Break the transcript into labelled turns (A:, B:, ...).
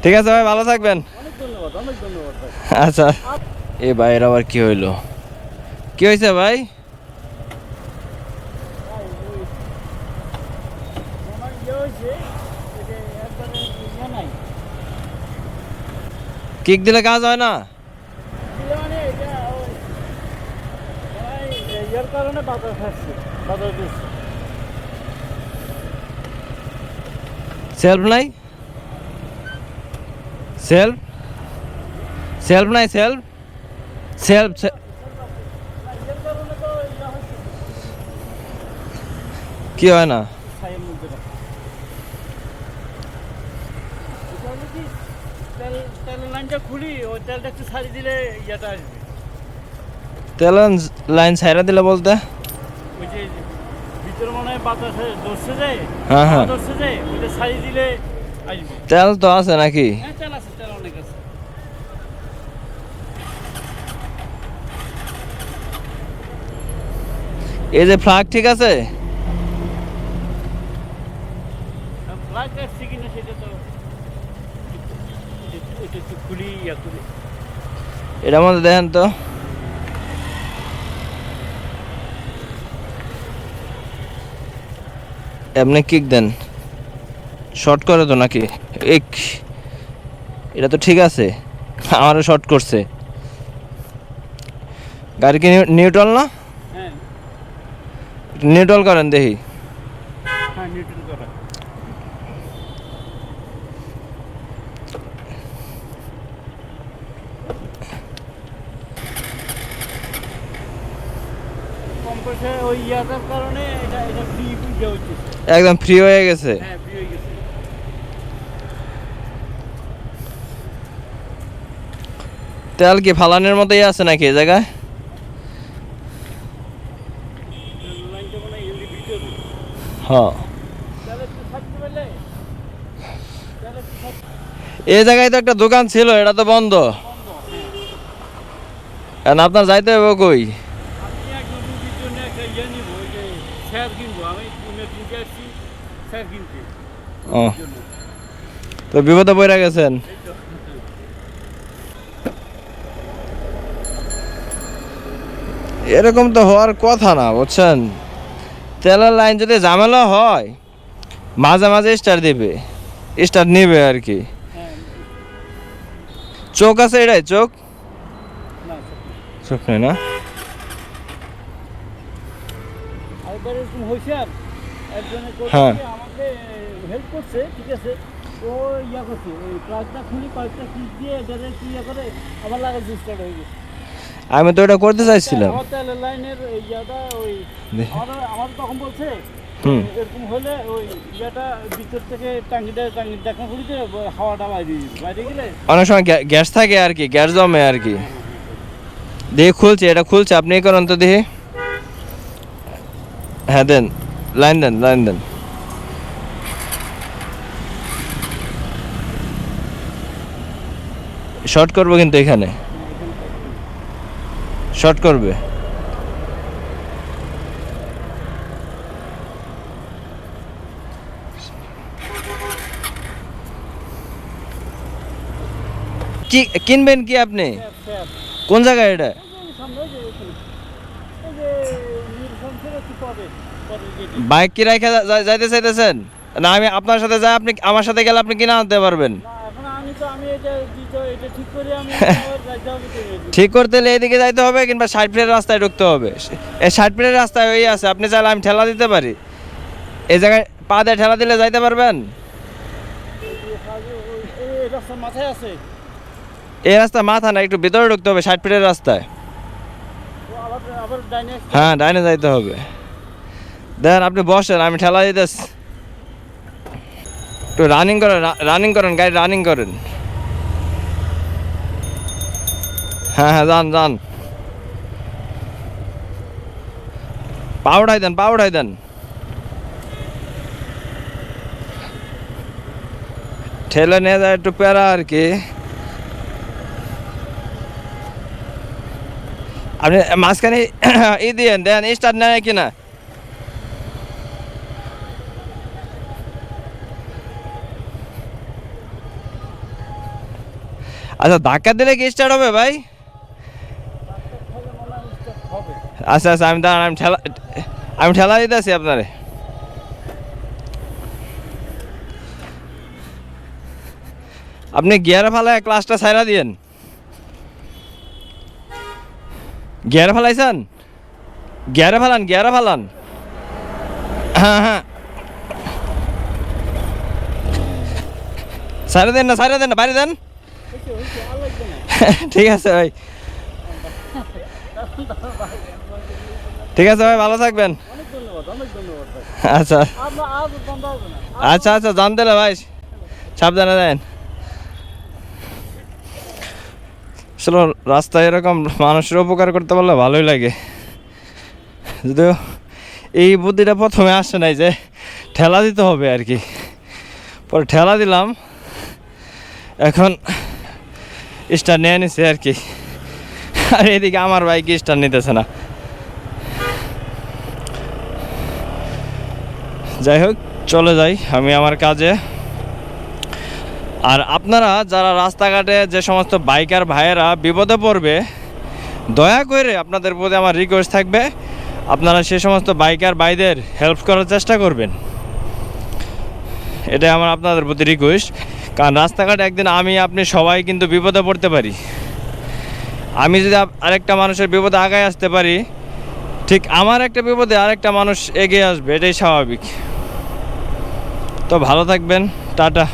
A: ঠিক আছে ভাই, ভালো থাকবেন।
B: অনেক ধন্যবাদ, অনেক ধন্যবাদ ভাই।
A: আচ্ছা, এ ভাইয়ের আবার কি হইলো? কি হয়েছে ভাই?
B: ভাই ওই আমার হয়েছে, এই যে একবারে নাই
A: কিক দিলে কাজ হয় না?
B: দিলে মানে এটা ওই ভাই ইয়ার কারণে বাতাস আসছে, বাতাস দিচ্ছে।
A: সেলফ নাই? সেলফ সেলফ নাই? সেলফ সেলফ
B: ইয়ার কারণে তো ইয়া হচ্ছে
A: কি হয় না?
B: ছাইয়ের মধ্যে রাখা। এটা হলো কি তেলের লাইনটা খুলি, ওই তেলটা একটু ছাড়ি দিলে ইয়াটা আসবে।
A: তেল লাইন ছাইরা দিলে বলতে?
B: ওই যে ভিতরে মনে হয় বাতাসে ধরছে যায়,
A: হ্যাঁ হ্যাঁ,
B: ধরছে যায়, ওইটা ছাড়ি দিলে আসবে।
A: তেল তো আছে নাকি?
B: হ্যাঁ তেল আছে, তেল অনেক আছে।
A: এই যে ফ্লাগ ঠিক আছে?
B: ফ্লাগ আসছে কিনা সেটা তো এটা একটু খুলি ইয়া করি।
A: এটার মধ্যে দেখেন তো। এমনি কিক দেন, শর্ট করে তো নাকি? এক, এটা তো ঠিক আছে, আমারও শর্ট করছে। গাড়ি কি নিউট্রাল না?
B: হ্যাঁ
A: নিউট্রাল করেন দেখি।
B: হ্যাঁ নিউট্রাল করা। কম্প্রেসার ওই ইয়াটার কারণে এটা এটা ফ্রি বুঝে হচ্ছে।
A: একদম ফ্রি হয়ে গেছে।
B: হ্যাঁ ফ্রি হয়ে গেছে।
A: তেল কি ফালানের মতোই আছে নাকি এই জায়গায়?
B: লাইনটা মনে হয় এলডি ভিতরে।
A: হ্যাঁ,
B: তাহলে একটু থাকতে পারলে, তাহলে একটু থাকতে
A: এই জায়গায় তো একটা দোকান ছিল, এটা তো বন্ধ।
B: বন্ধ। হ্যাঁ
A: এখন আপনার যাইতে হবে কই?
B: আমি একজন রুগীর জন্য একটা ইয়ে নিব, ওই যে স্যার কিনবো, আমি ইমার্জেন্সি আসছি স্যার কিনতে
A: ও,
B: রুগীর জন্য।
A: তো বিপদে পড়ে গেছেন।
B: এই তো
A: এরকম তো হওয়ার কথা না, বুঝছেন? তেলের লাইন যদি ঝামেলা হয় মাঝে মাঝে স্টার দিবে, স্টার নিবে আর কি।
B: হ্যাঁ
A: চোখ আছে এটাই? চোখ
B: না
A: চোখ নেই না?
B: আরেকবার এরকম হয়েছে আর একজনে
A: হ্যাঁ।
B: করছে আমাকে হেল্প করছে, ঠিক আছে। ও ইয়া করছে ওই প্লাগটা খুলি, কয়েকটা সুইচ দিয়ে এটারে কি ইয়া করে আবার লাগাইছে, স্টার্ট হয়ে গেছে।
A: আমি তো এটা করতে চাইছিলাম।
B: আমার তেলের লাইনের ইয়াটা ওই আমার তখন বলছে
A: হুম।
B: এরকম হলে ওই ইয়াটা ভিতর থেকে টাঙ্গিটা দেখা খুলিতে হাওয়াটা বাইরে দিবে, বাইরে গেলে
A: অনেক সময় গ্যাস থাকে আর কি, গ্যাস জমে আর কি। দেখি খুলছে, এটা খুলছে, আপনি এই করেন তো দেখি। হ্যাঁ দেন, লাইন দেন, লাইন দেন। শর্ট করবো কিন্তু এখানে, শর্ট করবে। কি কিনবেন কি আপনি?
B: স্যার
A: কোন জায়গায় এটা?
B: সামনে ওই যে ওইখানে, ওই যে নির্সন ছিল একটু পরে পরে গেটে।
A: বাইক কি রেখে যাইতে চাইতেছেন? না আমি আপনার সাথে যাই, আপনি আমার সাথে গেলে আপনি কিনে আনতে পারবেন।
B: না এখন আমি এটা এটা ঠিক করে আমি আবার যাইতে হবে তো এদিকে।
A: ঠিক করতে হলে এদিকে যাইতে হবে, কিংবা 60 ফিটের রাস্তায় ঢুকতে হবে। এই 60 ফিটের রাস্তায় ওই আছে, আপনি চাইলে আমি ঠেলা দিতে পারি। এই জায়গায় পা দিয়ে ঠেলা দিলে যাইতে পারবেন।
B: এই যে এই রাস্তার মাথায় আছে।
A: এই রাস্তা মাথা না, একটু ভিতরে ঢুকতে হবে 60 ফিটের রাস্তায়।
B: ও আবার আবার ডাইনে আসছে।
A: হ্যাঁ, ডাইনে যাইতে হবে। দেখেন আপনি বসেন, আমি ঠেলা দিতেছি। একটু রানিং করেন, রানিং করেন, গাড়ি রানিং করেন। হ্যাঁ হ্যাঁ, যান যান, পা উঠাই দেন, পা উঠাই দেন। ঠেলে নিয়ে যায় একটু প্যারা আর কি। আপনি মাঝখানে ই দিয়েন, দেন স্টার্ট নেয় কিনা। আচ্ছা ধাক্কা দিলে কি স্টার্ট হবে ভাই?
B: তাহলে মনে হয় start হবে।
A: আচ্ছা আচ্ছা আমি দাঁড়ান, আমি ঠেলা দিতেছি আপনারে। আপনি গিয়ারে ফালায় ক্লাসটা ছাইরা দিয়েন। গিয়ারে ফালাইছেন? গিয়ারে ফালান, গিয়ারে ফালান। হ্যাঁ হ্যাঁ, ছাইরা দেন না, ছাইরা দেন না, বাইরে দেন।
B: হয়েছে, হয়েছে, আর লাগবে না।
A: ঠিক আছে ভাই, ঠিক আছে ভাই, ভালো থাকবেন।
B: অনেক ধন্যবাদ, অনেক ধন্যবাদ ভাই।
A: আচ্ছা
B: আপনার আর বন্ধ হবে না।
A: আচ্ছা আচ্ছা, জানতে না ভাই, সাবধানে দেন। আসলে রাস্তায় এরকম মানুষের উপকার করতে পারলে ভালোই লাগে। যদিও এই বুদ্ধিটা প্রথমে আসে নাই যে ঠেলা দিতে হবে আর কি, পরে ঠেলা দিলাম, এখন স্টার নিয়ে নিছে আর কি। আর এদিকে আমার বাইক স্টার নিতেছে না। যাই হোক, চলে যাই আমি আমার কাজে। আর আপনারা যারা রাস্তাঘাটে যে সমস্ত বাইকার ভাইয়েরা বিপদে পড়বে, দয়া করে আপনাদের প্রতি আমার রিকোয়েস্ট থাকবে, আপনারা সে সমস্ত বাইকার ভাইদের হেল্প করার চেষ্টা করবেন। এটাই আমার আপনাদের প্রতি রিকোয়েস্ট। কারণ রাস্তাঘাটে একদিন আমি আপনি সবাই কিন্তু বিপদে পড়তে পারি। আমি যদি আরেকটা মানুষের বিপদে আগায় আসতে পারি, ঠিক আমার একটা বিপদে আরেকটা মানুষ এগিয়ে আসবে, এটাই স্বাভাবিক। তো ভালো থাকবেন, টাটা।